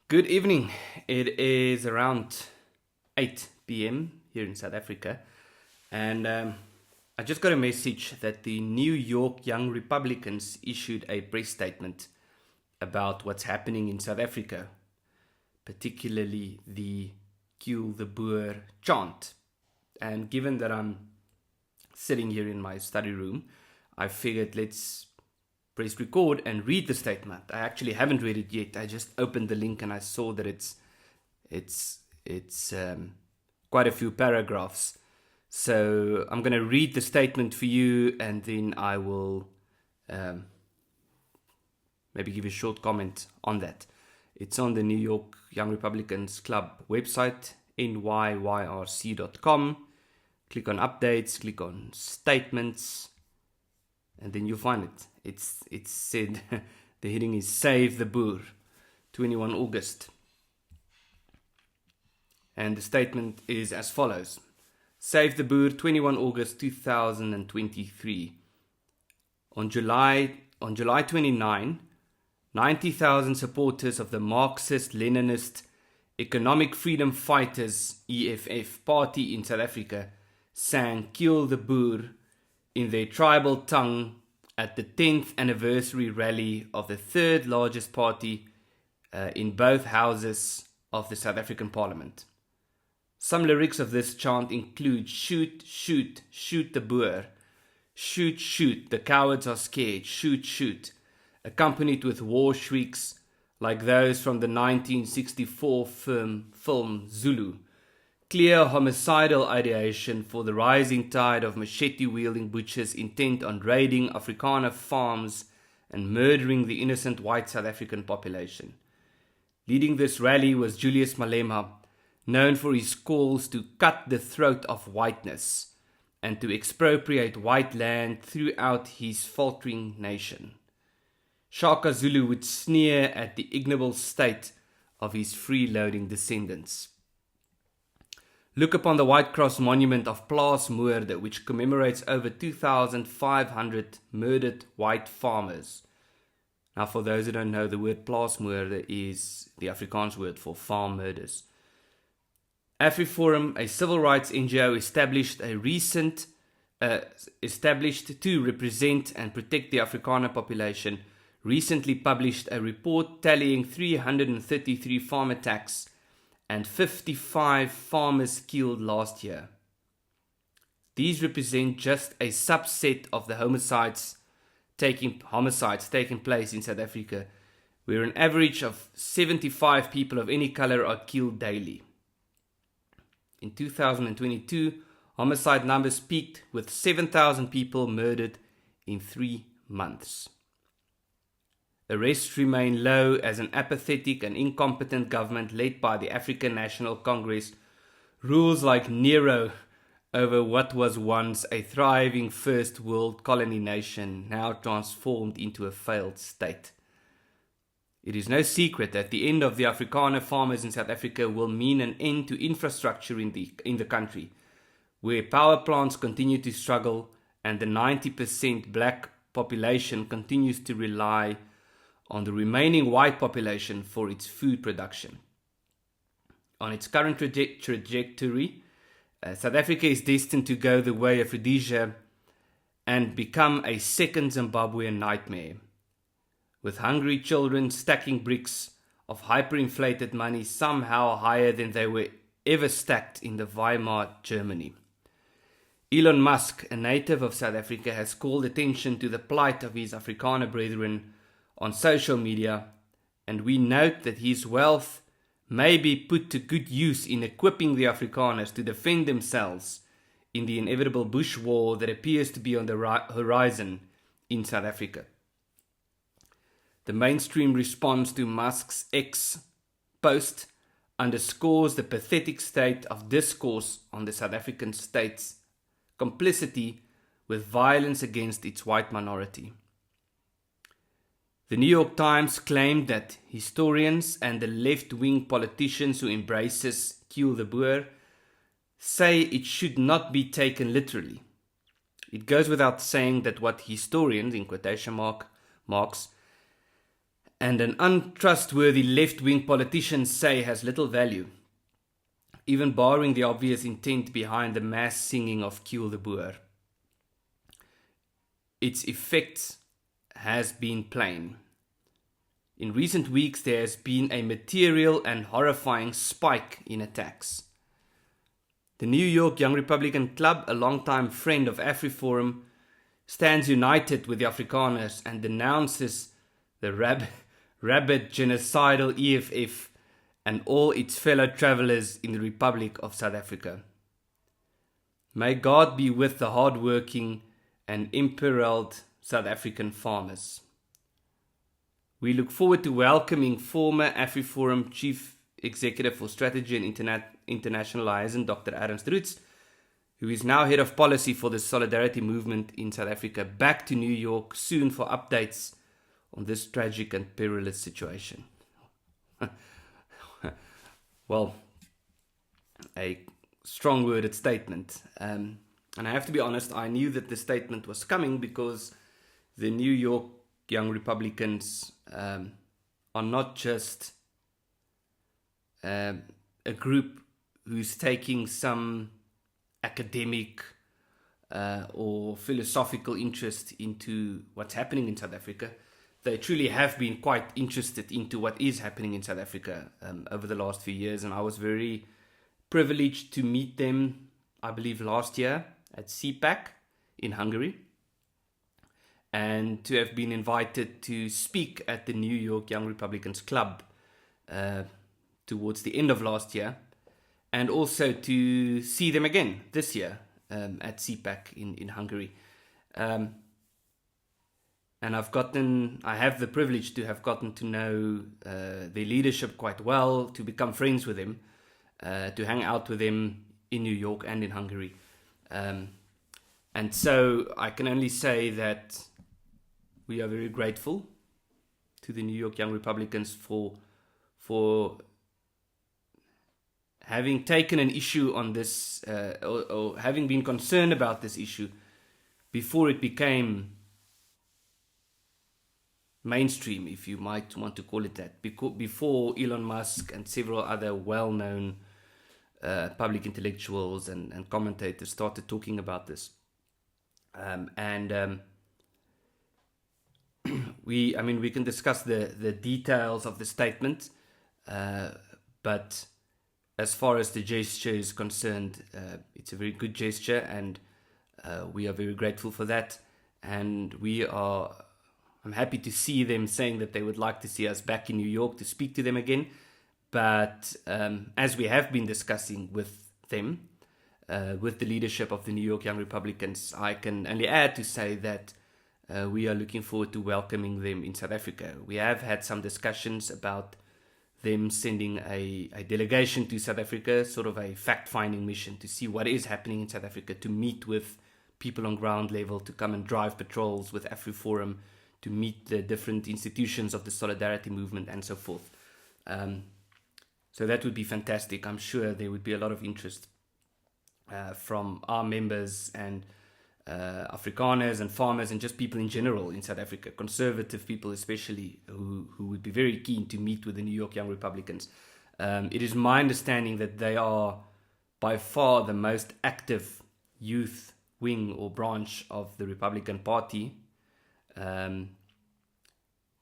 Good evening. It is around 8 p.m. here in South Africa, and I just got a message that the New York Young Republicans issued a press statement about what's happening in South Africa, particularly the Kill the Boer chant. And given that I'm sitting here in my study room, I figured let's press record and read the statement. I actually haven't read it yet. I just opened the link and I saw that it's quite a few paragraphs. So I'm going to read the statement for you, and then I will maybe give a short comment on that. It's on the New York Young Republicans Club website, NYYRC.com. Click on updates, click on statements, and then you'll find it. It's said, the heading is Save the Boer, 21 August. And the statement is as follows. Save the Boer, 21 August 2023. On July 29, 90,000 supporters of the Marxist-Leninist Economic Freedom Fighters EFF party in South Africa sang Kill the Boer in their tribal tongue at the 10th anniversary rally of the third largest party in both houses of the South African Parliament. Some lyrics of this chant include shoot, shoot, shoot the Boer, shoot, shoot, the cowards are scared, shoot, shoot, accompanied with war shrieks like those from the 1964 film Zulu. Clear homicidal ideation for the rising tide of machete-wielding butchers intent on raiding Afrikaner farms and murdering the innocent white South African population. Leading this rally was Julius Malema, known for his calls to cut the throat of whiteness and to expropriate white land throughout his faltering nation. Shaka Zulu would sneer at the ignoble state of his freeloading descendants. Look upon the White Cross monument of Plaasmoorde, which commemorates over 2,500 murdered white farmers. Now, for those who don't know, the word Plaasmoorde is the Afrikaans word for farm murders. AfriForum, a civil rights NGO established to represent and protect the Afrikaner population, recently published a report tallying 333 farm attacks and 55 farmers killed last year. These represent just a subset of the homicides taking place in South Africa, where an average of 75 people of any color are killed daily. In 2022, homicide numbers peaked with 7,000 people murdered in 3 months. Arrests remain low as an apathetic and incompetent government led by the African National Congress rules like Nero over what was once a thriving first world colony nation, now transformed into a failed state. It is no secret that the end of the Afrikaner farmers in South Africa will mean an end to infrastructure in the country, where power plants continue to struggle and the 90% black population continues to rely on the remaining white population for its food production. On its current trajectory, South Africa is destined to go the way of Rhodesia and become a second Zimbabwean nightmare, with hungry children stacking bricks of hyperinflated money somehow higher than they were ever stacked in the Weimar Germany. Elon Musk, a native of South Africa, has called attention to the plight of his Afrikaner brethren on social media, and we note that his wealth may be put to good use in equipping the Afrikaners to defend themselves in the inevitable bush war that appears to be on the horizon in South Africa. The mainstream response to Musk's X post underscores the pathetic state of discourse on the South African state's complicity with violence against its white minority. The New York Times claimed that historians and the left-wing politicians who embraces Kill the Boer say it should not be taken literally. It goes without saying that what historians, in quotation marks, and an untrustworthy left-wing politician say has little value, even barring the obvious intent behind the mass singing of Kill the Boer. Its effect has been plain. In recent weeks, there has been a material and horrifying spike in attacks. The New York Young Republican Club, a longtime friend of AfriForum, stands united with the Afrikaners and denounces the rabid genocidal EFF and all its fellow travelers in the Republic of South Africa. May God be with the hard-working and imperiled South African farmers. We look forward to welcoming former AfriForum Chief Executive for Strategy and International Liaison, Dr. Ernst Roots, who is now Head of Policy for the Solidarity Movement in South Africa, back to New York soon for updates on this tragic and perilous situation. Well, a strong-worded statement. And I have to be honest, I knew that the statement was coming because the New York Young Republicans are not just a group who's taking some academic or philosophical interest into what's happening in South Africa. They truly have been quite interested into what is happening in South Africa over the last few years, and I was very privileged to meet them, I believe last year at CPAC in Hungary, and to have been invited to speak at the New York Young Republicans Club towards the end of last year, and also to see them again this year at CPAC in Hungary. And I have the privilege to have gotten to know their leadership quite well, to become friends with them, to hang out with them in New York and in Hungary. And so I can only say that we are very grateful to the New York Young Republicans for having taken an issue on this, or having been concerned about this issue before it became mainstream, if you might want to call it that, before Elon Musk and several other well-known public intellectuals and commentators started talking about this. We can discuss the details of the statement, but as far as the gesture is concerned, it's a very good gesture, and we are very grateful for that. And I'm happy to see them saying that they would like to see us back in New York to speak to them again. But as we have been discussing with them, with the leadership of the New York Young Republicans, I can only add to say that we are looking forward to welcoming them in South Africa. We have had some discussions about them sending a delegation to South Africa, sort of a fact-finding mission to see what is happening in South Africa, to meet with people on ground level, to come and drive patrols with AfriForum, to meet the different institutions of the Solidarity Movement and so forth. So that would be fantastic. I'm sure there would be a lot of interest from our members and Afrikaners and farmers and just people in general in South Africa, conservative people especially, who would be very keen to meet with the New York Young Republicans. It is my understanding that they are by far the most active youth wing or branch of the Republican Party, and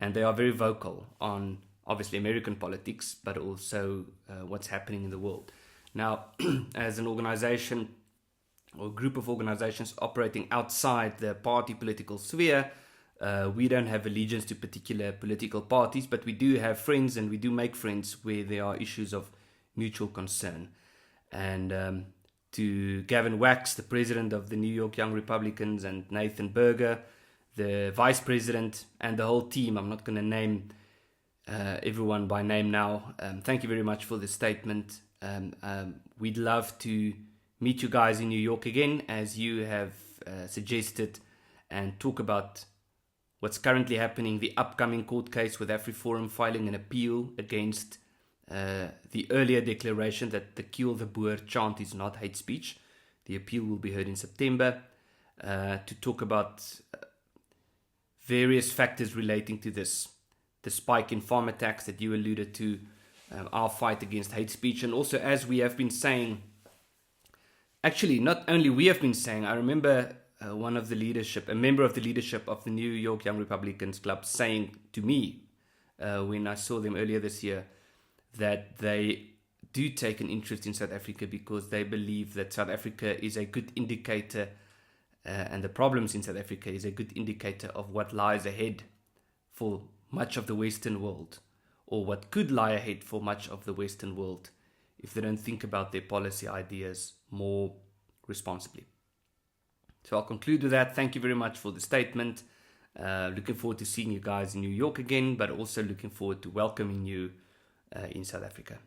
they are very vocal on obviously American politics, but also what's happening in the world. Now, as an organization or group of organizations operating outside the party political sphere, we don't have allegiance to particular political parties, but we do have friends, and we do make friends where there are issues of mutual concern. And to Gavin Wax, the president of the New York Young Republicans, and Nathan Berger, the vice president, and the whole team, I'm not going to name everyone by name now. Thank you very much for the statement. We'd love to meet you guys in New York again, as you have suggested, and talk about what's currently happening, the upcoming court case with AfriForum filing an appeal against the earlier declaration that the Kill the Boer chant is not hate speech. The appeal will be heard in September, to talk about various factors relating to this. the spike in farm attacks that you alluded to, our fight against hate speech, and also, as we have been saying, actually, not only we have been saying, I remember a member of the leadership of the New York Young Republicans Club saying to me when I saw them earlier this year that they do take an interest in South Africa because they believe that South Africa is a good indicator and the problems in South Africa is a good indicator of what lies ahead for much of the Western world, or what could lie ahead for much of the Western world if they don't think about their policy ideas more responsibly. So I'll conclude with that. Thank you very much for the statement. Looking forward to seeing you guys in New York again, but also looking forward to welcoming you in South Africa.